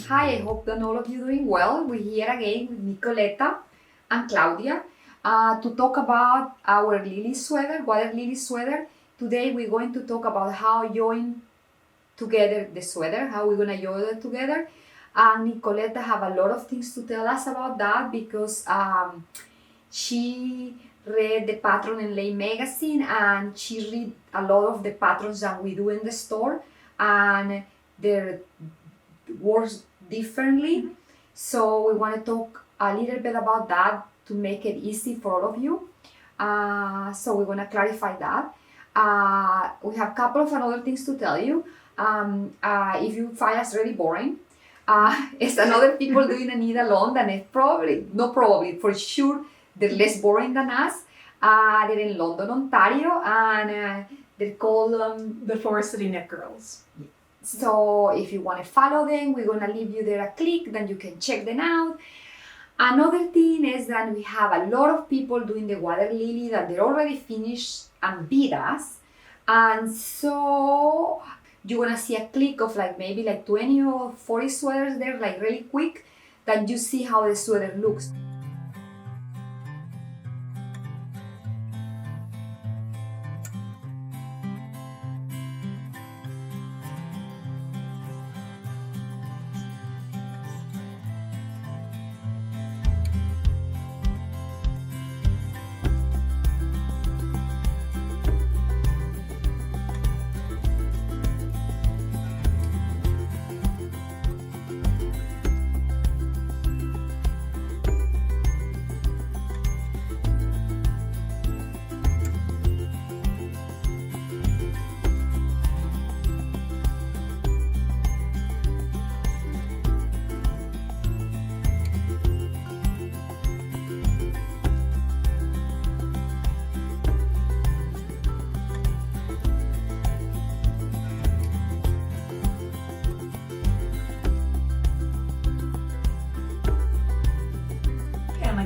Hi, I hope that all of you doing well. We're here again with Nikoleta and Claudia to talk about our lily sweater, water lily sweater. Today we're going to talk about how join together the sweater, how we're gonna join it together. Nikoleta have a lot of things to tell us about that because she read the Pattern and Lay magazine and she read a lot of the patterns that we do in the store and they're works differently. So we want to talk a little bit about that to make it easy for all of you. So we're going to clarify that. We have a couple of other things to tell you. If you find us really boring, it's another people doing a need alone, then it's for sure, they're less boring than us. They're in London, Ontario, and they're called the Forest City Knit Girls. So if you want to follow them, we're going to leave you there a click, then you can check them out. Another thing is that we have a lot of people doing the water lily that they're already finished and beat us. And so you're going to see a click of maybe 20 or 40 sweaters there, really quick, that you see how the sweater looks.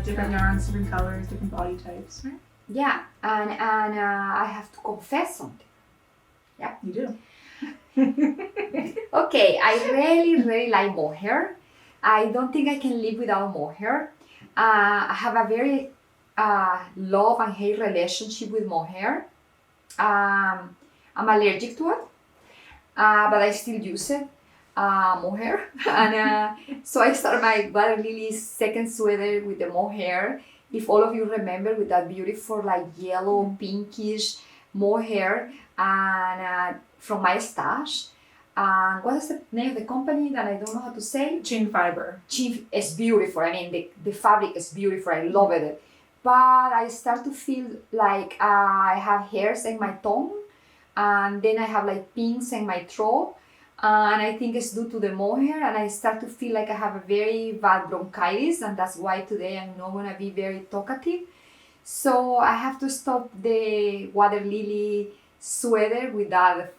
Different yarns, different colors, different body types, right? Yeah, and I have to confess something. Yeah, you do. Okay, I really like mohair. I don't think I can live without mohair. I have a very love and hate relationship with mohair. I'm allergic to it, but I still use it. Mohair, and so I started my Water Lilies second sweater with the mohair. If all of you remember, with that beautiful yellow pinkish mohair, and from my stash. What is the name of the company that I don't know how to say? Chin Fiber. Chin is beautiful. I mean, the fabric is beautiful. I love it. But I start to feel like I have hairs in my tongue, and then I have pins in my throat. And I think it's due to the mohair, and I start to feel like I have a very bad bronchitis, and that's why today I'm not going to be very talkative. So I have to stop the water lily sweater with that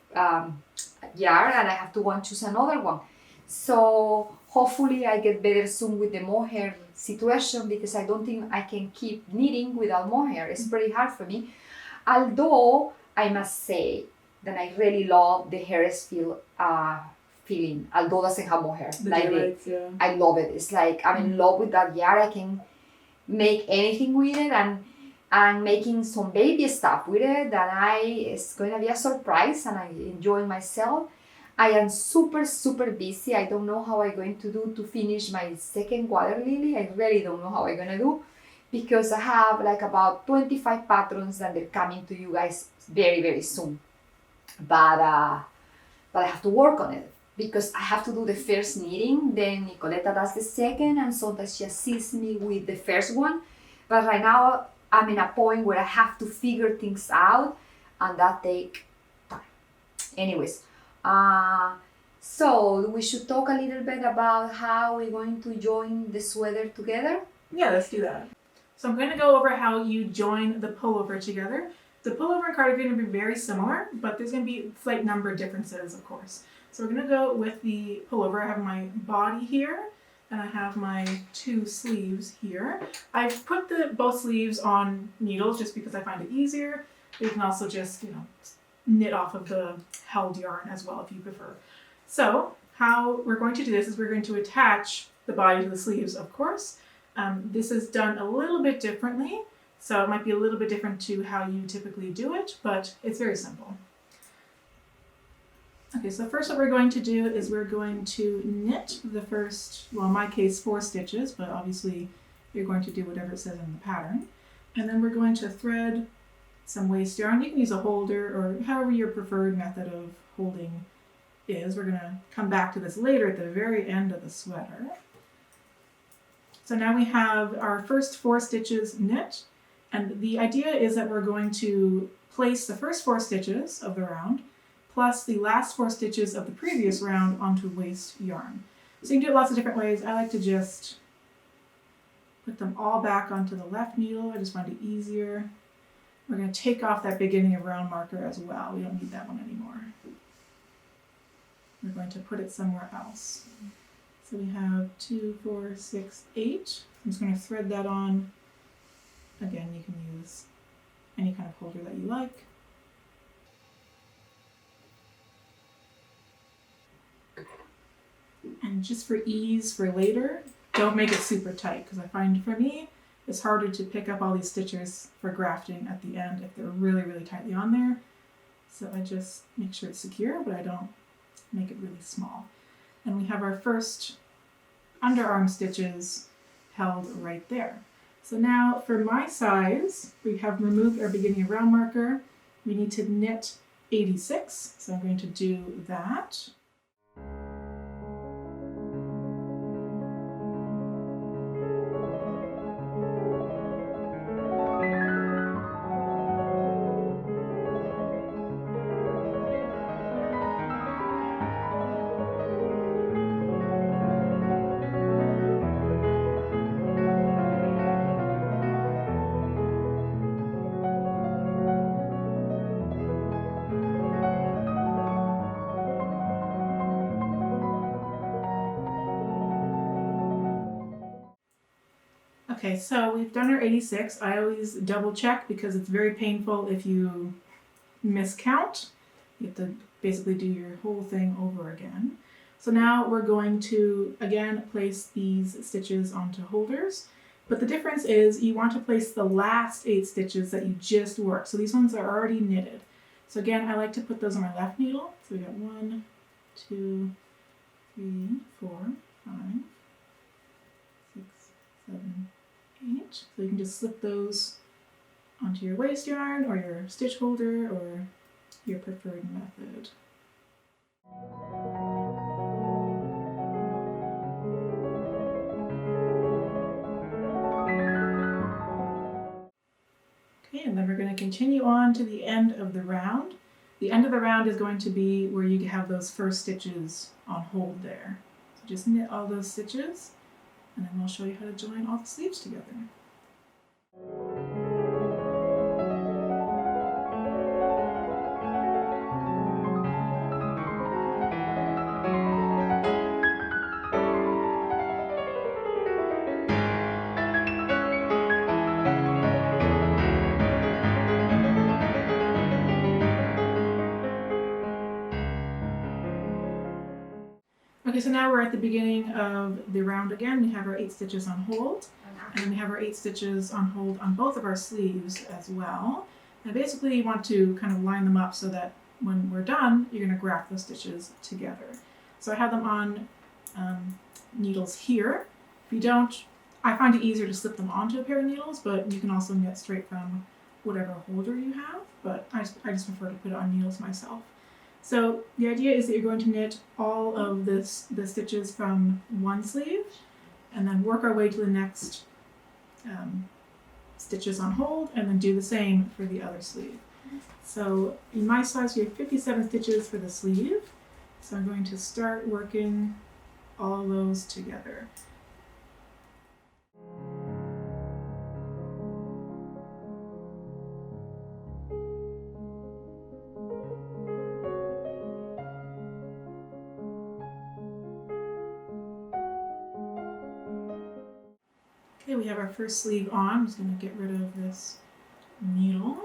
yarn, and I have to go and choose another one. So hopefully I get better soon with the mohair situation, because I don't think I can keep knitting without mohair. It's pretty hard for me. Although I must say that I really love the hair's feeling, although it doesn't have mohair. I love it. It's I'm in love with that yarn. I can make anything with it, and I'm making some baby stuff with it that it's going to be a surprise, and I enjoy myself. I am super busy. I don't know how I'm going to do to finish my second water lily. I really don't know how I'm going to do, because I have about 25 patterns that they're coming to you guys very soon. But I have to work on it, because I have to do the first knitting, then Nikoleta does the second, and sometimes she assists me with the first one. But right now I'm in a point where I have to figure things out, and that takes time. Anyways, so we should talk a little bit about how we're going to join the sweater together. Yeah, let's do that. So I'm going to go over how you join the pullover together. The pullover and cardigan are going to be very similar, but there's going to be slight number differences, of course. So we're going to go with the pullover. I have my body here, and I have my two sleeves here. I've put both sleeves on needles just because I find it easier. You can also just, knit off of the held yarn as well if you prefer. So how we're going to do this is we're going to attach the body to the sleeves, of course. This is done a little bit differently, so it might be a little bit different to how you typically do it, but it's very simple. Okay, so first what we're going to do is we're going to knit the first, well in my case 4 stitches, but obviously you're going to do whatever it says in the pattern. And then we're going to thread some waste yarn. You can use a holder or however your preferred method of holding is. We're going to come back to this later at the very end of the sweater. So now we have our first 4 stitches knit, and the idea is that we're going to place the first 4 stitches of the round plus the last 4 stitches of the previous round onto waste yarn. So you can do it lots of different ways. I like to just put them all back onto the left needle. I just find it easier. We're going to take off that beginning of round marker as well. We don't need that one anymore. We're going to put it somewhere else. So we have 2, 4, 6, 8. I'm just going to thread that on. Again, you can use any kind of holder that you like. And just for ease for later, don't make it super tight, because I find for me, it's harder to pick up all these stitches for grafting at the end if they're really, really tightly on there. So I just make sure it's secure, but I don't make it really small. And we have our first underarm stitches held right there. So now for my size, we have removed our beginning of round marker. We need to knit 86, so I'm going to do that. Okay, so we've done our 86. I always double check because it's very painful if you miscount. You have to basically do your whole thing over again. So now we're going to, again, place these stitches onto holders. But the difference is you want to place the last 8 stitches that you just worked. So these ones are already knitted. So again, I like to put those on my left needle. So we got 1, 2, 3, 4, 5, 6, 7, 8. So you can just slip those onto your waste yarn or your stitch holder or your preferred method. Okay, and then we're going to continue on to the end of the round. The end of the round is going to be where you have those first stitches on hold there. So just knit all those stitches, and then we'll show you how to join all the sleeves together. Okay, so now we're at the beginning of the round again. We have our 8 stitches on hold, and then we have our 8 stitches on hold on both of our sleeves as well. And basically you want to kind of line them up so that when we're done, you're going to graft those stitches together. So I have them on needles here. If you don't, I find it easier to slip them onto a pair of needles, but you can also knit straight from whatever holder you have, but I just prefer to put it on needles myself. So the idea is that you're going to knit all of the stitches from one sleeve and then work our way to the next stitches on hold and then do the same for the other sleeve. So in my size we have 57 stitches for the sleeve. So I'm going to start working all those together. Okay, we have our first sleeve on. I'm just going to get rid of this needle.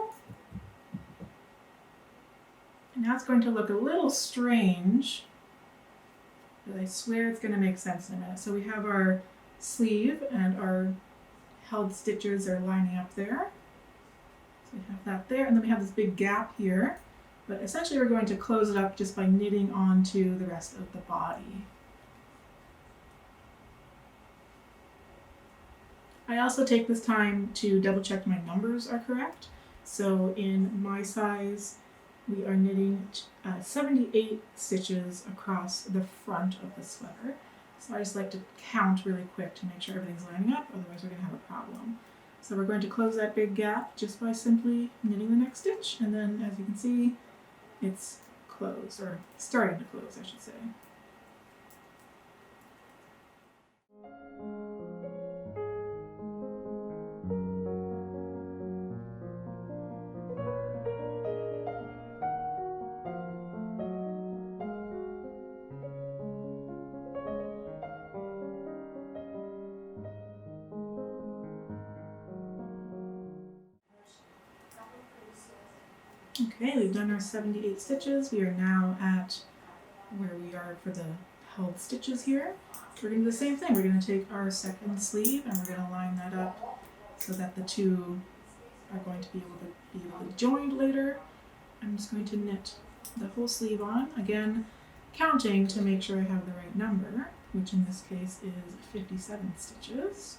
And now it's going to look a little strange But I swear it's going to make sense in a minute. So we have our sleeve and our held stitches are lining up there. So we have that there, and then we have this big gap here. But essentially we're going to close it up just by knitting onto the rest of the body. I also take this time to double check my numbers are correct. So in my size, we are knitting 78 stitches across the front of the sweater. So I just like to count really quick to make sure everything's lining up, otherwise we're going to have a problem. So we're going to close that big gap just by simply knitting the next stitch, and then as you can see, it's closed, or starting to close, I should say. Okay, we've done our 78 stitches. We are now at where we are for the held stitches here. We're going to do the same thing. We're going to take our second sleeve and we're going to line that up so that the two are going to be able to join later. I'm just going to knit the whole sleeve on, again counting to make sure I have the right number, which in this case is 57 stitches.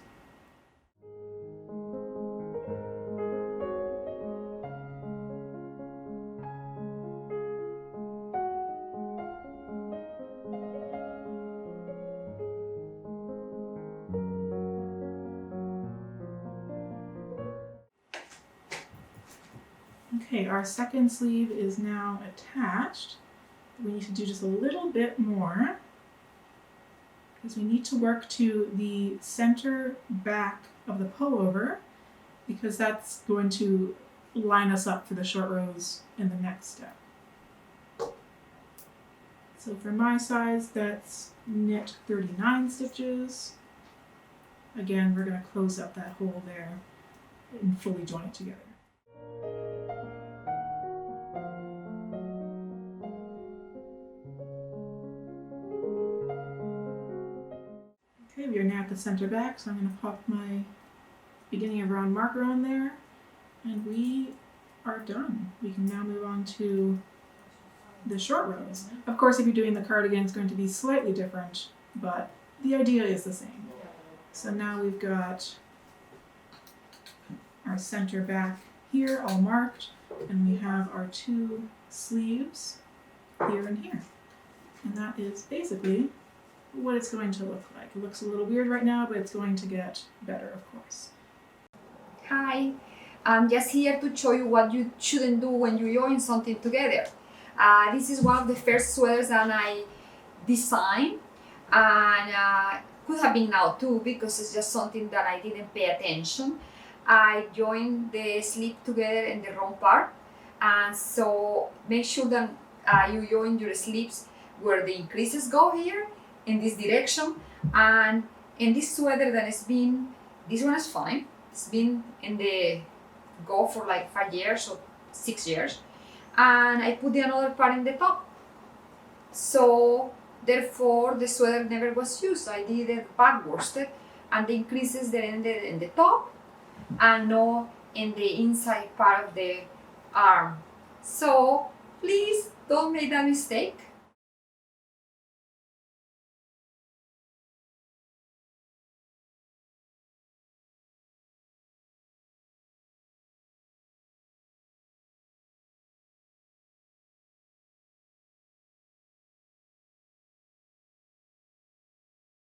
Okay, our second sleeve is now attached. We need to do just a little bit more because we need to work to the center back of the pullover because that's going to line us up for the short rows in the next step. So for my size, that's knit 39 stitches. Again, we're going to close up that hole there and fully join it together. Okay, we are now at the center back, so I'm going to pop my beginning of round marker on there, and we are done. We can now move on to the short rows. Of course, if you're doing the cardigan, it's going to be slightly different, but the idea is the same. So now we've got our center back here all marked, and we have our two sleeves here and here. And that is basically what it's going to look like. It looks a little weird right now, but it's going to get better, of course. Hi, I'm just here to show you what you shouldn't do when you join something together. This is one of the first sweaters that I designed, and could have been now too because it's just something that I didn't pay attention. I joined the sleeve together in the wrong part, and so make sure that you join your sleeves where the increases go here in this direction, and in this sweater that has been, this one is fine, it's been in the go for like 5 years or 6 years, and I put the another part in the top, so therefore the sweater never was used. I did it back worsted, and the increases that ended in the top and not in the inside part of the arm. So please don't make that mistake.